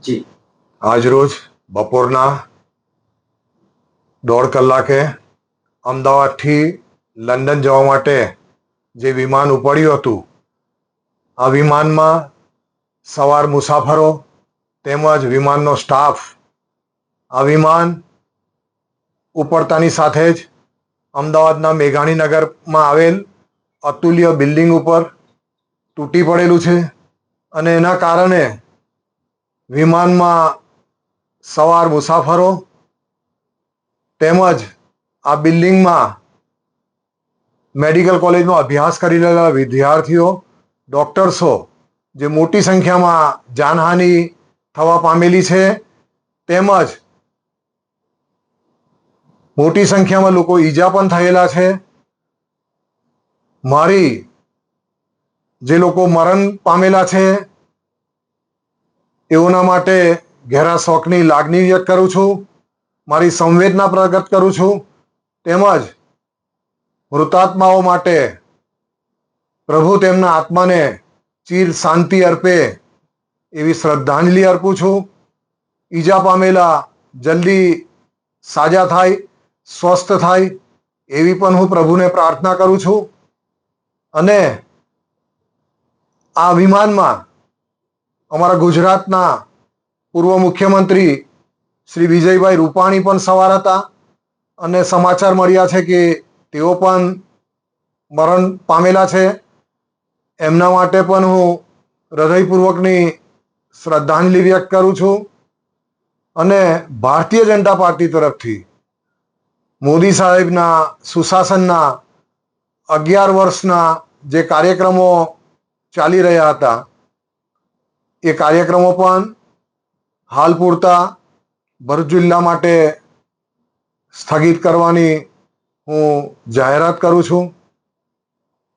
જી આજરોજ બપોરના 1.5 કલાકે અમદાવાદથી લંડન જવા માટે જે વિમાન ઉપડ્યું હતું, આ વિમાનમાં સવાર મુસાફરો તેમજ વિમાનનો સ્ટાફ આ વિમાન ઉપડતાની સાથે જ અમદાવાદના મેઘાણીનગરમાં આવેલ અતુલ્ય બિલ્ડિંગ ઉપર તૂટી પડેલું છે અને એના કારણે વિમાનમાં સવાર મુસાફરો તેમજ આ બિલ્ડિંગમાં મેડિકલ કોલેજમાં અભ્યાસ કરી રહેલા વિદ્યાર્થીઓ, ડૉક્ટર્સો જે મોટી સંખ્યામાં જાનહાનિ થવા પામેલી છે તેમજ મોટી સંખ્યામાં લોકો ઈજા પણ થયેલા છે. મારી જે લોકો મરણ પામેલા છે એઓના માટે ઘેરા શોકની લાગણી વ્યક્ત કરું છું, મારી સંવેદના પ્રગટ કરું છું તેમજ મૃતાત્માઓ માટે પ્રભુ તેમના આત્માને ચીર શાંતિ અર્પે એવી શ્રદ્ધાંજલિ અર્પું છું. ઈજા પામેલા જલ્દી સાજા થાય, સ્વસ્થ થાય એવી પણ હું પ્રભુને પ્રાર્થના કરું છું. અને આ વિમાનમાં અમારા ગુજરાતના પૂર્વ મુખ્યમંત્રી શ્રી વિજયભાઈ રૂપાણી પણ સવાર હતા અને સમાચાર મળ્યા છે કે તેઓ પણ મરણ પામેલા છે. એમના માટે પણ હું હૃદયપૂર્વકની શ્રદ્ધાંજલિ વ્યક્ત કરું છું. અને ભારતીય જનતા પાર્ટી તરફથી મોદી સાહેબના સુશાસનના 11 વર્ષના જે કાર્યક્રમો ચાલી રહ્યા હતા એ કાર્યક્રમો પણ હાલ પૂરતા ભરૂચ જિલ્લા માટે સ્થગિત કરવાની હું જાહેરાત કરું છું.